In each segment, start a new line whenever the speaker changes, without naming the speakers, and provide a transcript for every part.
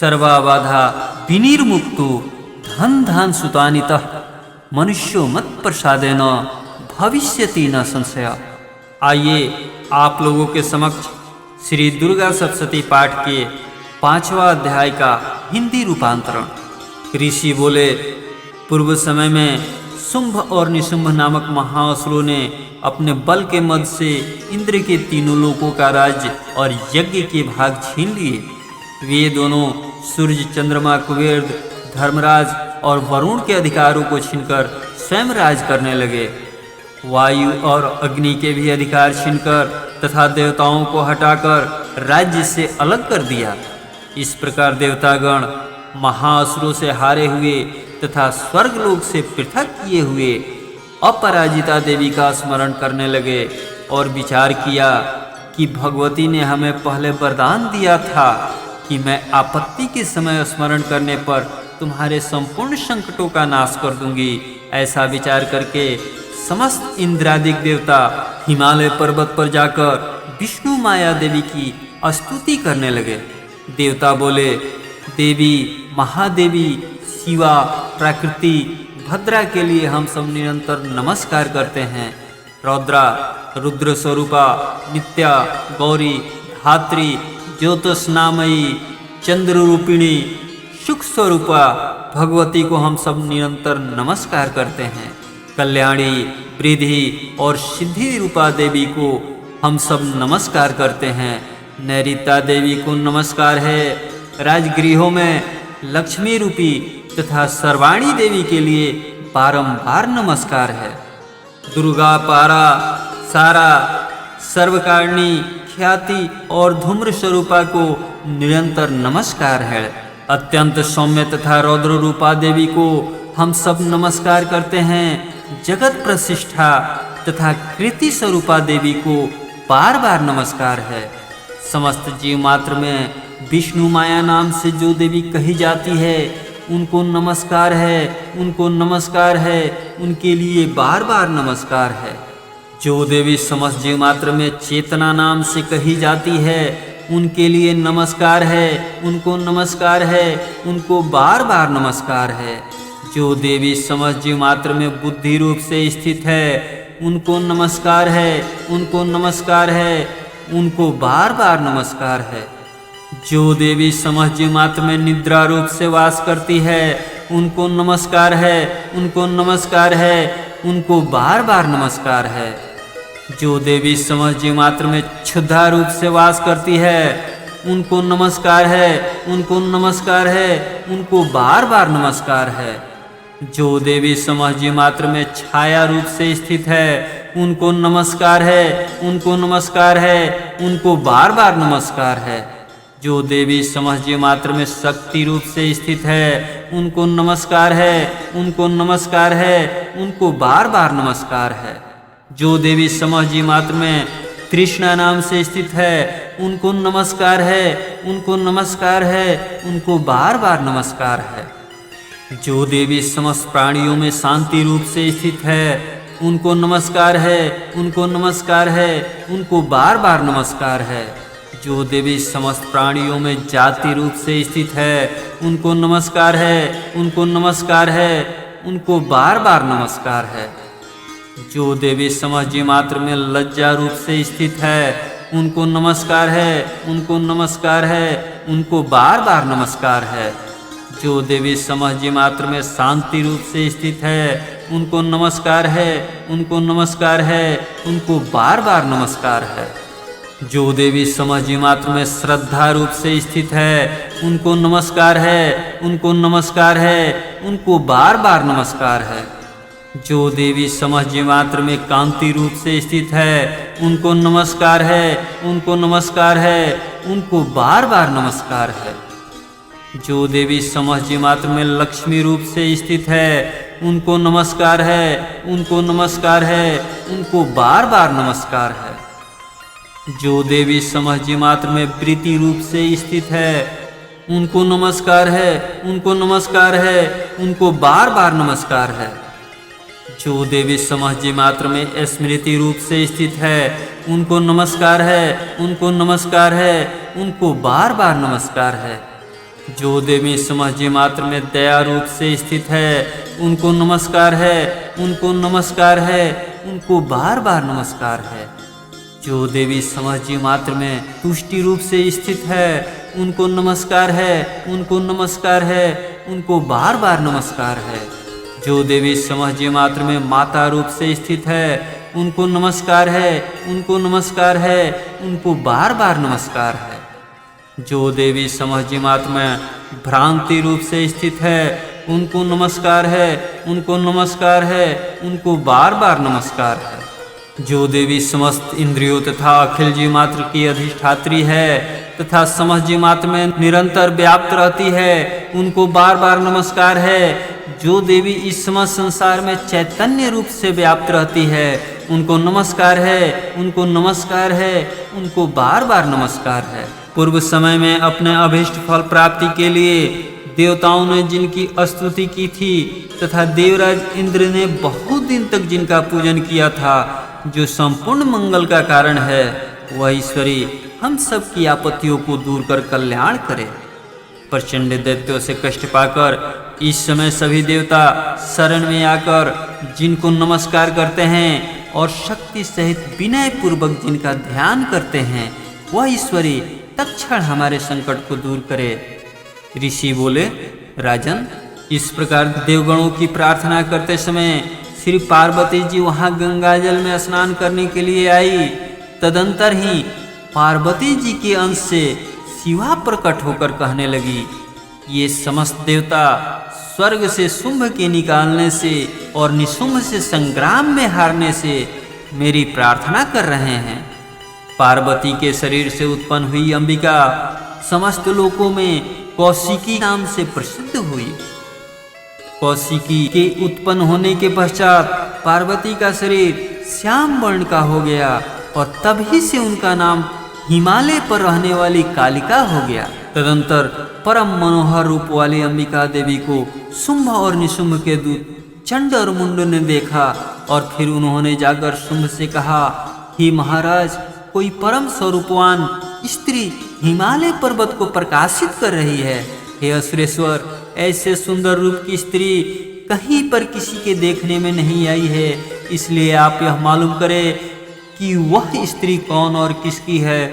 सर्वाबाधा विनिर्मुक्तो धन धान सुतानितः मनुष्यो मत प्रसादेन भविष्यति न संशय। आइए आप लोगों के समक्ष श्री दुर्गा सप्तशती पाठ के 5वां अध्याय का हिंदी रूपांतरण। ऋषि बोले, पूर्व समय में शुंभ और निशुंभ नामक महाअसुरों ने अपने बल के मद से इंद्र के तीनों लोकों का राज्य और यज्ञ के भाग छीन लिए। वे दोनों सूर्य, चंद्रमा, कुबेर, धर्मराज और वरुण के अधिकारों को छीनकर स्वयं राज करने लगे। वायु और अग्नि के भी अधिकार छीनकर तथा देवताओं को हटाकर राज्य से अलग कर दिया। इस प्रकार देवतागण महाअसुरों से हारे हुए तथा स्वर्गलोक से पृथक किए हुए अपराजिता देवी का स्मरण करने लगे और विचार किया कि भगवती ने हमें पहले वरदान दिया था कि मैं आपत्ति के समय स्मरण करने पर तुम्हारे संपूर्ण संकटों का नाश कर दूंगी। ऐसा विचार करके समस्त इंद्रादिक देवता हिमालय पर्वत पर जाकर विष्णु माया देवी की स्तुति करने लगे। देवता बोले, देवी, महादेवी, शिवा, प्रकृति, भद्रा के लिए हम सब निरंतर नमस्कार करते हैं। रौद्रा, रुद्र स्वरूपा, नित्या, गौरी, धात्री, ज्योतिषनामयी, चंद्र रूपिणी, सुख स्वरूपा भगवती को हम सब निरंतर नमस्कार करते हैं। कल्याणी, वृद्धि और सिद्धि रूपा देवी को हम सब नमस्कार करते हैं। नैऋता देवी को नमस्कार है। राजगृहों में लक्ष्मी रूपी तथा सर्वाणी देवी के लिए बारंबार नमस्कार है। दुर्गा, पारा, सारा, सर्वकारिणी, ख्याति और धूम्र स्वरूपा को निरंतर नमस्कार है। अत्यंत सौम्य तथा रौद्र रूपा देवी को हम सब नमस्कार करते हैं। जगत प्रशिष्ठा तथा कृति स्वरूपा देवी को बार बार नमस्कार है। समस्त जीव मात्र में विष्णु माया नाम से जो देवी कही जाती है उनको नमस्कार है, उनको नमस्कार है, उनके लिए बार बार नमस्कार है। जो देवी समस्त जीव मात्र में चेतना नाम से कही जाती है उनके लिए नमस्कार है, उनको नमस्कार है, उनको बार बार नमस्कार है। जो देवी समस्त जीव मात्र में बुद्धि रूप से स्थित है उनको नमस्कार है, उनको नमस्कार है, उनको बार बार नमस्कार है। जो देवी समस्त जीव मात्र में निद्रा रूप से वास करती है उनको नमस्कार है, उनको नमस्कार है, उनको बार बार नमस्कार है। जो देवी समस्त जीव मात्र में क्षुधा रूप से वास करती है उनको नमस्कार है, उनको नमस्कार है, उनको बार बार नमस्कार है। जो देवी समस्त जीव मात्र में छाया रूप से स्थित है उनको नमस्कार है, उनको नमस्कार है, उनको बार बार नमस्कार है। जो देवी समस्त जीव मात्र में शक्ति रूप से स्थित है उनको नमस्कार है, उनको नमस्कार है, उनको बार बार नमस्कार है। जो देवी समस्त जीव मात्र में तृष्णा नाम से स्थित है उनको नमस्कार है, उनको नमस्कार है, उनको बार बार नमस्कार है। जो देवी समस्त प्राणियों में शांति रूप से स्थित है उनको नमस्कार है, उनको नमस्कार है, उनको बार बार नमस्कार है। जो देवी समस्त प्राणियों में जाति रूप से स्थित है उनको नमस्कार है, उनको नमस्कार है, उनको बार बार नमस्कार है। जो देवी समस्त जीव मात्र में लज्जा रूप से स्थित है उनको नमस्कार है, उनको नमस्कार है, उनको बार बार नमस्कार है। जो देवी समस्त जीव मात्र में शांति रूप से स्थित है उनको नमस्कार है, उनको नमस्कार है, उनको बार बार नमस्कार है। जो देवी समस्त जीव मात्र में श्रद्धा रूप से स्थित है उनको नमस्कार है, उनको नमस्कार है, उनको बार बार नमस्कार है। जो देवी समस्त जीव मात्र में कांति रूप से स्थित है उनको नमस्कार है, उनको नमस्कार है, उनको बार बार नमस्कार है। जो देवी समस्त जीव मात्र में लक्ष्मी रूप से स्थित है उनको नमस्कार है, उनको नमस्कार है, उनको बार बार नमस्कार है। जो देवी समस्त जीव मात्र में प्रीति रूप से स्थित है उनको नमस्कार है, उनको नमस्कार है, उनको बार बार नमस्कार है। जो देवी समस्त जीव मात्र में स्मृति रूप से स्थित है उनको नमस्कार है, उनको नमस्कार है, उनको बार बार नमस्कार है। जो देवी समझ मात्र में दया रूप से स्थित है उनको नमस्कार है, उनको नमस्कार है, उनको बार बार नमस्कार है। जो देवी समझ मात्र में तुष्टि रूप से स्थित है उनको नमस्कार है, उनको नमस्कार है, उनको बार बार नमस्कार है। जो देवी समझ मात्र में माता रूप से स्थित है उनको नमस्कार है, उनको नमस्कार है, उनको बार बार नमस्कार है। जो देवी समझ मात्र में भ्रांति रूप से स्थित है उनको नमस्कार है, उनको नमस्कार है, उनको बार बार नमस्कार है। जो देवी समस्त इंद्रियों तथा अखिल जीव मात्र की अधिष्ठात्री है तथा समस्त जीव मात्र में निरंतर व्याप्त रहती है उनको बार बार नमस्कार है। जो देवी इस समस्त संसार में चैतन्य रूप से व्याप्त रहती है उनको नमस्कार है, उनको नमस्कार है, उनको बार बार नमस्कार है। पूर्व समय में अपने अभीष्ट फल प्राप्ति के लिए देवताओं ने जिनकी स्तुति की थी तथा देवराज इंद्र ने बहुत दिन तक जिनका पूजन किया था, जो संपूर्ण मंगल का कारण है, वह ईश्वरी हम सब की आपत्तियों को दूर कर कल्याण करे। प्रचंड दैत्यों से कष्ट पाकर इस समय सभी देवता शरण में आकर जिनको नमस्कार करते हैं और शक्ति सहित विनय पूर्वक जिनका ध्यान करते हैं, वह ईश्वरी तत्क्षण हमारे संकट को दूर करे। ऋषि बोले, राजन, इस प्रकार देवगणों की प्रार्थना करते समय श्री पार्वती जी वहां गंगा जल में स्नान करने के लिए आई। तदंतर ही पार्वती जी के अंश से शिवा प्रकट होकर कहने लगी, ये समस्त देवता स्वर्ग से शुंभ के निकालने से और निशुंभ से संग्राम में हारने से मेरी प्रार्थना कर रहे हैं। पार्वती के शरीर से उत्पन्न हुई अंबिका समस्त लोकों में कौशिकी नाम से प्रसिद्ध हुई। कौशिकी के उत्पन्न होने के पश्चात पार्वती का शरीर श्याम वर्ण का हो गया और तभी से उनका नाम हिमालय पर रहने वाली कालिका हो गया। तदंतर परम मनोहर रूप वाली अंबिका देवी को शुंभ और निशुंभ के दूत चंड और मुंड ने देखा और फिर उन्होंने जाकर शुंभ से कहा, हे महाराज, कोई परम स्वरूपवान स्त्री हिमालय पर्वत को प्रकाशित कर रही है। हे असुरेश्वर, ऐसे सुंदर रूप की स्त्री कहीं पर किसी के देखने में नहीं आई है, इसलिए आप यह मालूम करें कि वह स्त्री कौन और किसकी है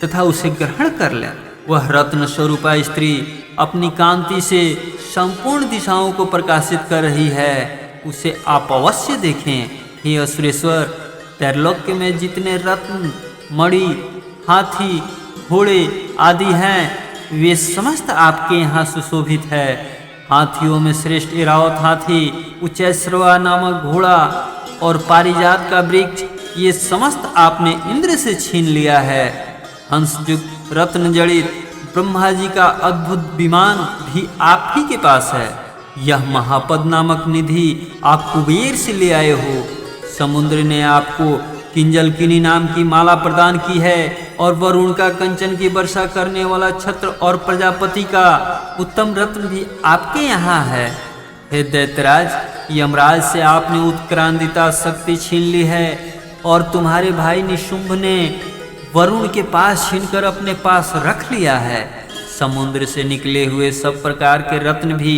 तथा उसे ग्रहण कर लें। वह रत्न स्वरूपा स्त्री अपनी कांति से संपूर्ण दिशाओं को प्रकाशित कर रही है, उसे आप अवश्य देखें। हे असुरेश्वर, त्रैलोक्य में जितने रत्न, मणि, हाथी, घोड़े आदि हैं, वे समस्त आपके यहाँ सुशोभित है। हाथियों में श्रेष्ठ ऐरावत हाथी, उच्चैश्रवा नामक घोड़ा और पारिजात का वृक्ष, ये समस्त आपने इंद्र से छीन लिया है। हंसयुक्त रत्न जड़ित ब्रह्मा जी का अद्भुत विमान भी आप ही के पास है। यह महापद नामक निधि आप कुबेर से ले आए हो। समुद्र ने आपको किंजलकिनी नाम की माला प्रदान की है और वरुण का कंचन की वर्षा करने वाला छत्र और प्रजापति का उत्तम रत्न भी आपके यहाँ है। हे दैत्यराज, यमराज से आपने उत्क्रांतिता शक्ति छीन ली है और तुम्हारे भाई निशुंभ ने वरुण के पास छीनकर अपने पास रख लिया है। समुद्र से निकले हुए सब प्रकार के रत्न भी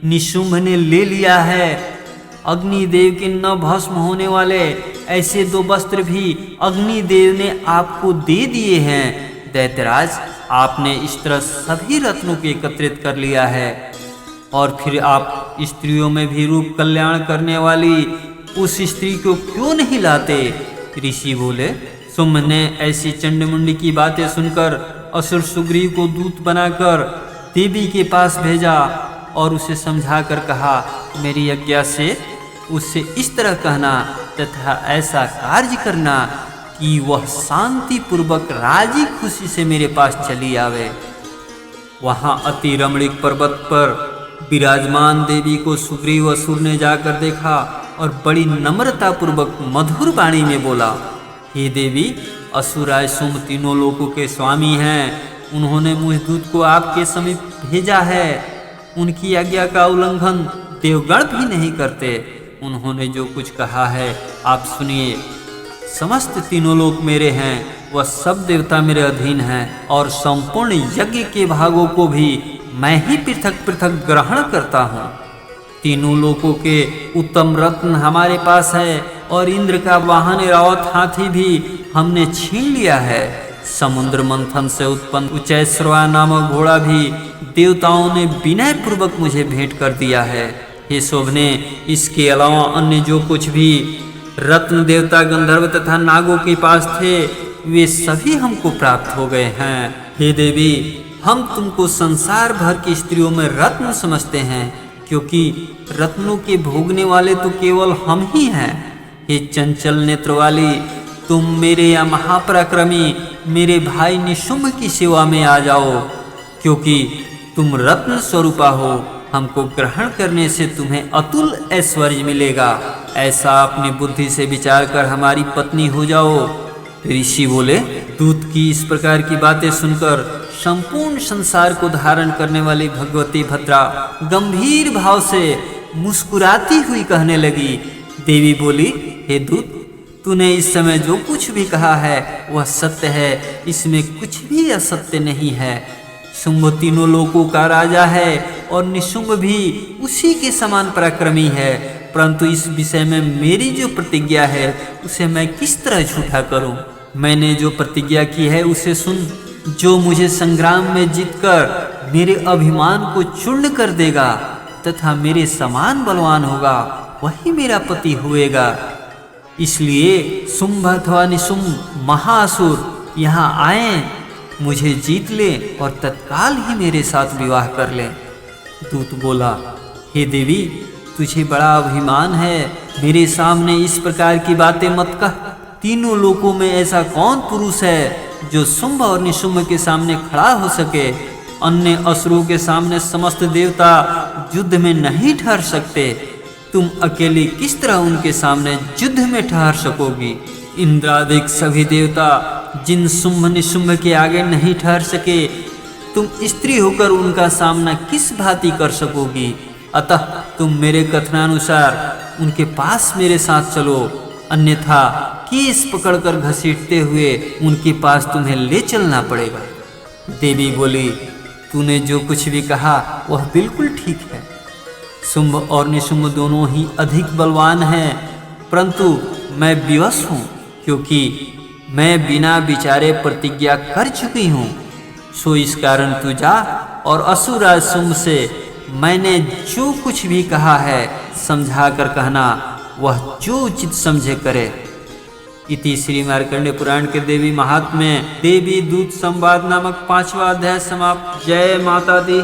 निशुंभ ने ले लिया है। अग्निदेव के न भस्म होने वाले ऐसे 2 वस्त्र भी अग्निदेव ने आपको दे दिए हैं। दैत्यराज, आपने इस तरह सभी रत्नों को एकत्रित कर लिया है और फिर आप स्त्रियों में भी रूप कल्याण करने वाली उस स्त्री को क्यों नहीं लाते? ऋषि बोले, शुंभ ने ऐसी चंडमुंडी की बातें सुनकर असुर सुग्रीव को दूत बनाकर देवी के पास भेजा और उसे समझाकर कहा, मेरी आज्ञा से उससे इस तरह कहना तथा ऐसा कार्य करना कि वह शांति पूर्वक राजी खुशी से मेरे पास चली आवे। वहां अति रमणीक पर्वत पर विराजमान देवी को सुग्रीव असुर ने जाकर देखा और बड़ी नम्रता पूर्वक मधुर वाणी में बोला, हे देवी, असुराय शुंभ तीनों लोकों के स्वामी हैं। उन्होंने मुझ दूत को आपके समीप भेजा है। उनकी आज्ञा का उल्लंघन देवगण भी नहीं करते। उन्होंने जो कुछ कहा है आप सुनिए। समस्त तीनों लोक मेरे हैं, वह सब देवता मेरे अधीन हैं और संपूर्ण यज्ञ के भागों को भी मैं ही पृथक पृथक ग्रहण करता हूँ। तीनों लोकों के उत्तम रत्न हमारे पास है और इंद्र का वाहन रावत हाथी भी हमने छीन लिया है। समुद्र मंथन से उत्पन्न उच्चैश्रवा नामक घोड़ा भी देवताओं ने विनय पूर्वक मुझे भेंट कर दिया है। हे शोभने, इसके अलावा अन्य जो कुछ भी रत्न देवता गंधर्व तथा नागों के पास थे वे सभी हमको प्राप्त हो गए हैं। हे देवी, हम तुमको संसार भर की स्त्रियों में रत्न समझते हैं, क्योंकि रत्नों के भोगने वाले तो केवल हम ही हैं। हे चंचल नेत्र वाली, तुम मेरे या महापराक्रमी मेरे भाई निशुंभ की सेवा में आ जाओ, क्योंकि तुम रत्न स्वरूपा हो। हमको ग्रहण करने से तुम्हें अतुल ऐश्वर्य मिलेगा। ऐसा अपनी बुद्धि से विचार कर हमारी पत्नी हो जाओ। ऋषि बोले, दूत की इस प्रकार की बातें सुनकर संपूर्ण संसार को धारण करने वाली भगवती भद्रा गंभीर भाव से मुस्कुराती हुई कहने लगी। देवी बोली, हे दूत, तूने इस समय जो कुछ भी कहा है वह सत्य है, इसमें कुछ भी असत्य नहीं है। शुंभ तीनों लोकों का राजा है और निशुंभ भी उसी के समान पराक्रमी है, परंतु इस विषय में मेरी जो प्रतिज्ञा है उसे मैं किस तरह झूठा करूं? मैंने जो प्रतिज्ञा की है उसे सुन। जो मुझे संग्राम में जीतकर मेरे अभिमान को चूर्ण कर देगा तथा मेरे समान बलवान होगा वही मेरा पति हुएगा। इसलिए शुंभ अथवा निशुंभ महाअसुर यहाँ आए, मुझे जीत ले और तत्काल ही मेरे साथ विवाह कर ले। दूत बोला, हे देवी, तुझे बड़ा अभिमान है, मेरे सामने इस प्रकार की बातें मत कह। तीनों लोकों में ऐसा कौन पुरुष है जो शुंभ और निशुंभ के सामने खड़ा हो सके? अन्य असुरों के सामने समस्त देवता युद्ध में नहीं ठहर सकते, तुम अकेले किस तरह उनके सामने युद्ध में ठहर सकोगी? इंद्रादिक सभी देवता जिन शुंभ निशुंभ के आगे नहीं ठहर सके, तुम स्त्री होकर उनका सामना किस भांति कर सकोगी? अतः तुम मेरे कथनानुसार उनके पास मेरे साथ चलो, अन्यथा केस पकड़कर घसीटते हुए उनके पास तुम्हें ले चलना पड़ेगा। देवी बोली, तूने जो कुछ भी कहा वह बिल्कुल ठीक है। शुंभ और निशुंभ दोनों ही अधिक बलवान हैं, परंतु मैं विवश हूँ, क्योंकि मैं बिना विचारे प्रतिज्ञा कर चुकी हूँ। सो इस कारण तू जा और असुरराज शुंभ से मैंने जो कुछ भी कहा है समझा कर कहना, वह जो उचित समझे करे। इति श्री मार्कंडेय पुराण के देवी महात्म्य देवी दूत संवाद नामक 5वां अध्याय समाप्त। जय माता दी।